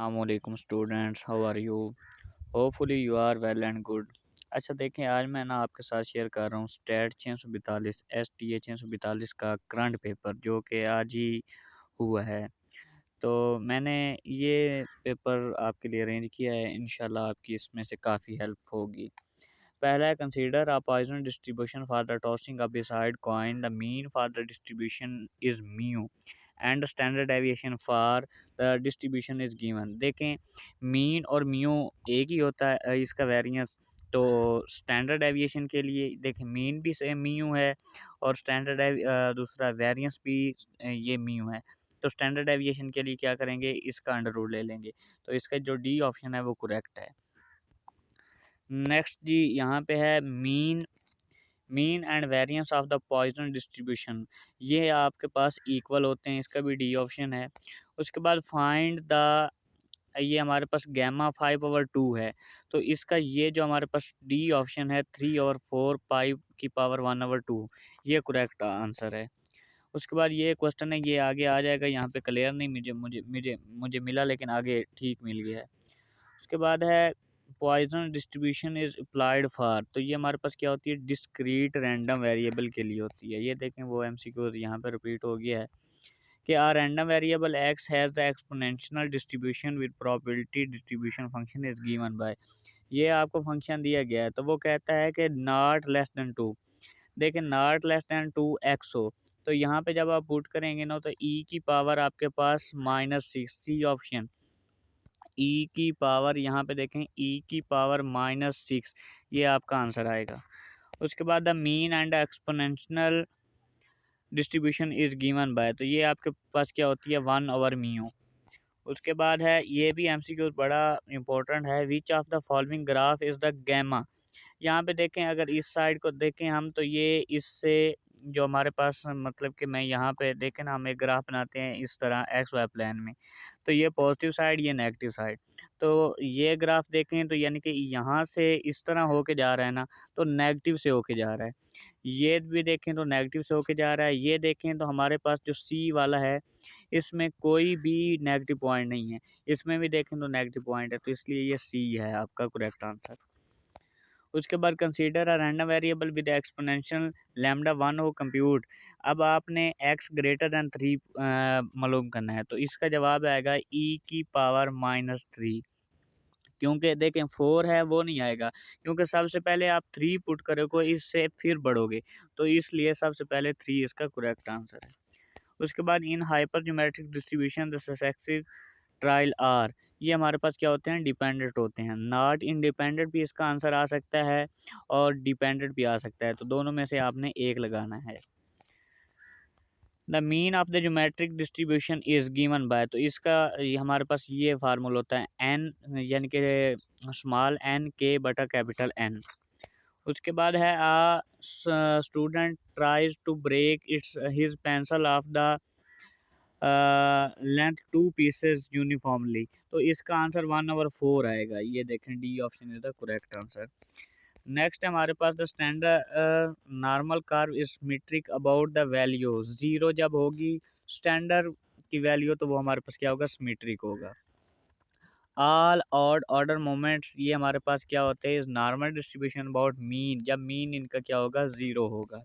अस्सलामुअलैकुम students, how are you? Hopefully you are well and good. अच्छा देखें, आज मैं ना आपके साथ शेयर कर रहा हूँ स्टेट 642 STA 642 का करंट पेपर जो कि आज ही हुआ है। तो मैंने ये पेपर आपके लिए अरेंज किया है, इंशाल्लाह आपकी इसमें से काफ़ी हेल्प होगी। पहला है, consider a poisson distribution for the tossing a biased coin, the mean for the distribution is mu and standard deviation for the distribution is given. देखें, मीन और म्यू एक ही होता है इसका वेरिएंस। तो स्टैंडर्ड डेविएशन के लिए देखें, मीन भी सेम म्यू है और दूसरा वेरिएंस भी ये म्यू है। तो स्टैंडर्ड डेविएशन के लिए क्या करेंगे, इसका अंडर रूट ले लेंगे। तो इसका जो डी ऑप्शन है वो करेक्ट है। नेक्स्ट जी, यहाँ पे है mean and variance of the poisson distribution, ये आपके पास इक्वल होते हैं, इसका भी डी ऑप्शन है। उसके बाद फाइंड द, ये हमारे पास गैमा 5/2 है। तो इसका ये जो हमारे पास डी ऑप्शन है 3 और 4 पाई की पावर 1/2, ये करेक्ट आंसर है। उसके बाद ये क्वेश्चन है, ये आगे आ जाएगा, यहाँ पे क्लियर नहीं मुझे मुझे मुझे मुझे मिला, लेकिन आगे ठीक मिल गया है। उसके बाद है Poisson distribution is applied for, तो ये हमारे पास क्या होती है, डिस्क्रीट रैंडम वेरिएबल के लिए होती है। ये देखें, वो एमसीक्यू यहाँ पे रिपीट हो गया है कि are random variable X has the exponential distribution with probability distribution function is given by, ये आपको फंक्शन दिया गया है। तो वो कहता है कि नॉट लेस देन 2। देखिए, नॉट लेस देन 2x हो, तो यहाँ पे जब आप पुट करेंगे ना, तो ई की पावर आपके पास -6, सी ऑप्शन, ई की पावर यहाँ पे देखें, ई की पावर -6, ये आपका आंसर आएगा। उसके बाद the mean and exponential distribution is given bye, तो ये आपके पास क्या होती है, 1/म्यू। उसके बाद है, ये भी एमसीक्यू बड़ा इंपॉर्टेंट है, which of the following graph is the gamma. यहाँ पे देखें, अगर इस साइड को देखें हम, तो ये इससे जो हमारे पास, मतलब कि मैं यहाँ पे देखें ना, हम एक ग्राफ बनाते हैं इस तरह एक्स वाई प्लेन में। तो ये पॉजिटिव साइड, ये नेगेटिव साइड। तो ये ग्राफ देखें तो यानी कि यहाँ से इस तरह होके जा रहा है ना, तो नेगेटिव से होके जा रहा है। ये भी देखें तो नेगेटिव से होके जा रहा है। ये देखें तो हमारे पास जो सी वाला है, इसमें कोई भी नेगेटिव पॉइंट नहीं है। इसमें भी देखें तो नेगेटिव पॉइंट है, तो इसलिए ये सी है आपका करेक्ट आंसर। उसके बाद consider a random variable with exponential lambda 1 हो कंप्यूट। अब आपने x ग्रेटर दैन 3 मालूम करना है, तो इसका जवाब आएगा e की पावर -3। क्योंकि देखें 4 है वो नहीं आएगा, क्योंकि सबसे पहले आप 3 पुट करोगे, इससे फिर बढ़ोगे, तो इसलिए सबसे पहले 3 इसका करेक्ट आंसर है। उसके बाद in hypergeometric distribution the successive trial are, ये हमारे पास क्या होते हैं, डिपेंडेंट होते हैं। नॉट इंडिपेंडेंट भी इसका आंसर आ सकता है और डिपेंडेंट भी आ सकता है, तो दोनों में से आपने एक लगाना है। The mean of the geometric distribution is given bye, तो इसका ये हमारे पास ये फार्मूला होता है एन, यानी कि स्मॉल एन के बटा कैपिटल एन। उसके बाद है a student tries to break its his pencil of the length 2 pieces uniformly, तो इसका आंसर 1/4 आएगा। ये देखें, D option is the correct answer. Next हमारे पास the standard normal curve is symmetric about the value, zero जब होगी standard की वैल्यू, तो वो हमारे पास क्या होगा, सिमेट्रिक होगा। ऑल ऑड ऑर्डर मोमेंट्स, ये हमारे पास क्या होते हैं, is normal distribution about mean, जब मीन इनका क्या होगा, जीरो होगा।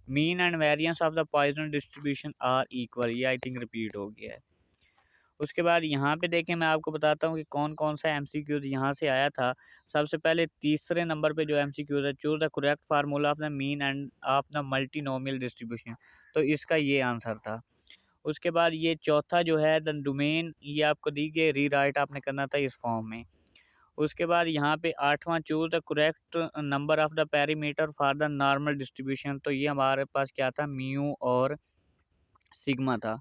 Mean and variance of the poisson distribution are equal, ये आई थिंक रिपीट हो गया है। उसके बाद यहाँ पे देखें, मैं आपको बताता हूँ कि कौन कौन सा एमसीक्यूज यहाँ से आया था। सबसे पहले तीसरे नंबर पे जो एमसीक्यूज है, choose the correct formula of the mean end of the multinomial distribution, तो इसका ये आंसर था। उसके बाद ये चौथा जो है द डोमेन, ये आपको दी गई, रीराइट आपने करना था इस फॉर्म में। उसके बाद यहाँ पे आठवां, choose the correct number of the perimeter for the normal distribution, तो ये हमारे पास क्या था, म्यू और सिग्मा था।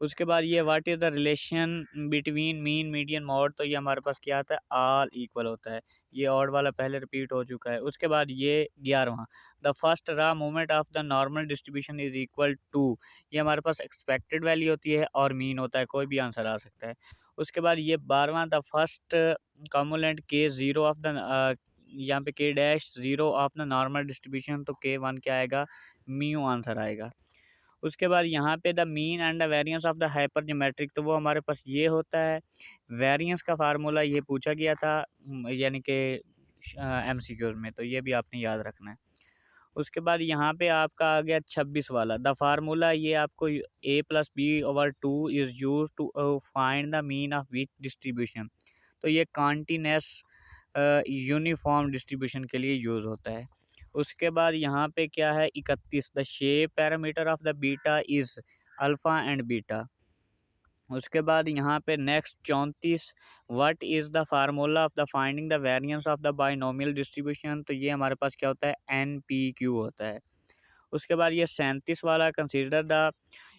उसके बाद ये what is the relation between mean median mode, तो ये हमारे पास क्या आता है, ऑल इक्वल होता है। ये ऑड वाला पहले रिपीट हो चुका है। उसके बाद ये 11वां, the first raw movement of the normal distribution is equal to, ये हमारे पास एक्सपेक्टेड वैल्यू होती है और मीन होता है, कोई भी आंसर आ सकता है। उसके बाद ये 12वां, द फर्स्ट कॉम्पोनेंट के ज़ीरो ऑफ द, यहाँ पे के dash zero of the normal distribution, तो के 1 क्या आएगा, म्यू आंसर आएगा। उसके बाद यहाँ पे the mean and the variance of the hypergeometric, तो वो हमारे पास ये होता है। वेरिएंस का फार्मूला ये पूछा गया था यानी कि एमसीक्यूज में, तो ये भी आपने याद रखना है। उसके बाद यहाँ पे आपका आ गया 26 वाला, द फार्मूला ये आपको a+b/2 is use to find the mean of which distribution, तो ये कॉन्टिन्यूस यूनिफॉर्म डिस्ट्रीब्यूशन के लिए यूज होता है। उसके बाद यहाँ पे क्या है 31, the shape parameter of the beta is alpha and beta. उसके बाद यहाँ पे next 34, what is the formula of the finding the variance of the binomial distribution, तो ये हमारे पास क्या होता है NPQ होता है। उसके बाद ये 37 वाला, consider the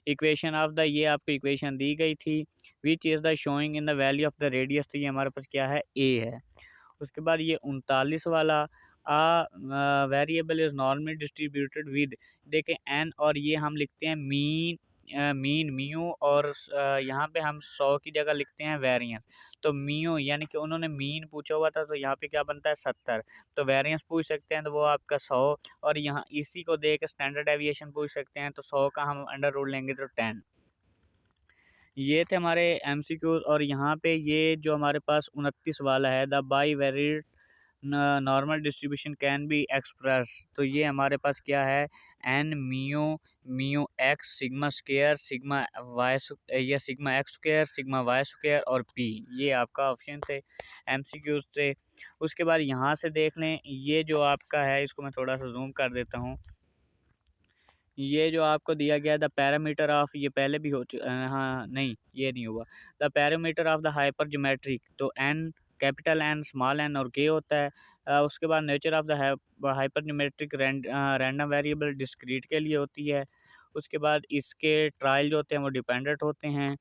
equation of the, ये आपको इक्वेशन दी गई थी, which is the showing in the value of the radius, तो ये हमारे पास क्या है A है। उसके बाद ये 39 वाला, variable is normally distributed with, देखें n और ये हम लिखते हैं मीन म्यू, और यहाँ पे हम 100 की जगह लिखते हैं वेरिएंस। तो म्यू यानी कि उन्होंने मीन पूछा हुआ था, तो यहाँ पे क्या बनता है 70, तो वेरिएंस पूछ सकते हैं तो वो आपका 100, और यहाँ इसी को दे के स्टैंडर्ड डेविएशन पूछ सकते हैं, तो 100 का हम अंडर रूट लेंगे तो 10। ये थे हमारे एमसीक्यूज। और यहाँ पे ये जो हमारे पास 29 वाला है, the bivariate normal distribution can be express, तो ये हमारे पास क्या है N mu mu X sigma square sigma Y, ये sigma X square sigma Y square और पी, ये आपका ऑप्शन थे एमसीक्यूज थे। उसके बाद यहाँ से देख लें, ये जो आपका है इसको मैं थोड़ा सा जूम कर देता हूँ। ये जो आपको दिया गया द पैरामीटर ऑफ, ये पहले भी हाँ नहीं ये नहीं हुआ, the parameter of the hypergeometric, तो N capital N small n और के होता है। उसके बाद nature of the hypergeometric random variable discrete के लिए होती है। उसके बाद इसके ट्रायल जो होते हैं वो डिपेंडेंट होते हैं।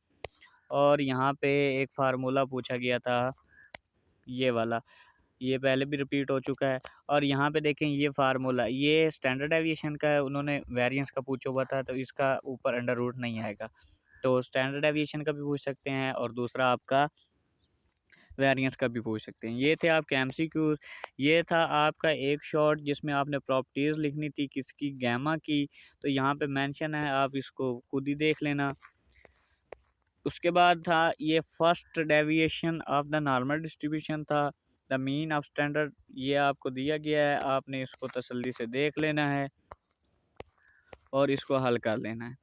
और यहाँ पे एक फार्मूला पूछा गया था ये वाला, ये पहले भी रिपीट हो चुका है। और यहाँ पे देखें ये फार्मूला, ये स्टैंडर्ड डेविएशन का है, उन्होंने वेरिएंस का पूछा हुआ था, तो इसका ऊपर अंडर रूट नहीं आएगा, तो स्टैंडर्ड डेविएशन का भी पूछ सकते हैं और दूसरा आपका वेरिएंस का भी पूछ सकते हैं। ये थे आपके एमसीक्यूज। ये था आपका एक शॉर्ट जिसमें आपने प्रॉपर्टीज़ लिखनी थी किसकी, गैमा की, तो यहाँ पे मेंशन है, आप इसको खुद ही देख लेना। उसके बाद था ये first deviation of the normal distribution था, द मीन ऑफ स्टैंडर्ड, ये आपको दिया गया है, आपने इसको तसल्ली से देख लेना है और इसको हल कर लेना है।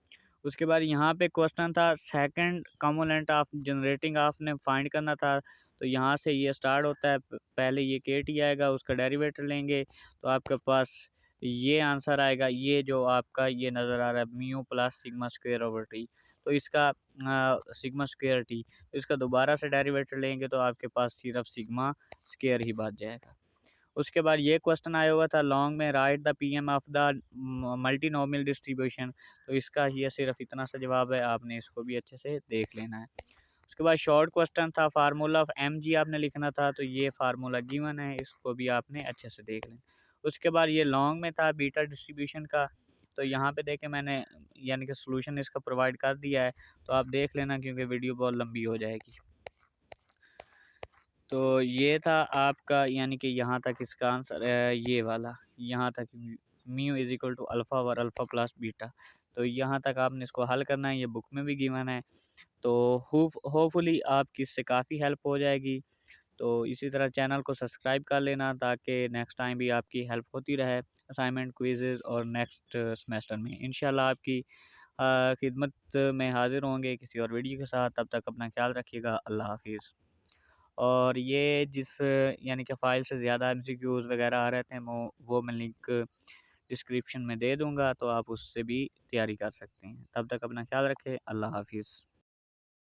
उसके बाद यहाँ पे क्वेश्चन था सेकंड कॉम्पोनेंट ऑफ जनरेटिंग, आपने फाइंड करना था, तो यहाँ से ये स्टार्ट होता है, पहले ये के टी आएगा, उसका डेरिवेटिव लेंगे तो आपके पास ये आंसर आएगा, ये जो आपका ये नज़र आ रहा है mu plus sigma square over T, तो इसका सिग्मा स्क्वायर टी, तो इसका दोबारा से डेरिवेटिव लेंगे तो आपके पास सिर्फ सिग्मा स्क्वायर ही बच जाएगा। उसके बाद ये क्वेश्चन आया हुआ था लॉन्ग में, right the PM of the multinomial distribution, तो इसका ये सिर्फ इतना सा जवाब है, आपने इसको भी अच्छे से देख लेना है। उसके बाद शॉर्ट क्वेश्चन था फार्मूला ऑफ एम जी आपने लिखना था, तो ये फार्मूला गिवन है, इसको भी आपने अच्छे से देख लेना। उसके बाद ये लॉन्ग में था बीटा डिस्ट्रीब्यूशन का, तो यहाँ पे देखें मैंने यानी कि सोल्यूशन इसका प्रोवाइड कर दिया है, तो आप देख लेना क्योंकि वीडियो बहुत लंबी हो जाएगी। तो ये था आपका यानी कि यहाँ तक इसका आंसर ये वाला, यहाँ तक mu is equal to alpha और अल्फ़ा प्लस बीटा, तो यहाँ तक आपने इसको हल करना है, ये बुक में भी गिवन है, तो होपफुली आपकी इससे काफ़ी हेल्प हो जाएगी। तो इसी तरह चैनल को सब्सक्राइब कर लेना ताकि नेक्स्ट टाइम भी आपकी हेल्प होती रहे असाइनमेंट क्विज़ेज़ और नेक्स्ट सेमेस्टर में इंशाल्लाह आपकी खिदमत में हाज़िर होंगे किसी और वीडियो के साथ। तब तक अपना ख्याल रखिएगा। अल्लाह हाफ़िज़। और ये जिस यानी कि फ़ाइल से ज़्यादा एमसीक्यूज़ वगैरह आ रहे थे वो मैं लिंक डिस्क्रिप्शन में दे दूँगा, तो आप उससे भी तैयारी कर सकते हैं। तब तक अपना ख्याल रखें। अल्लाह हाफ़िज़।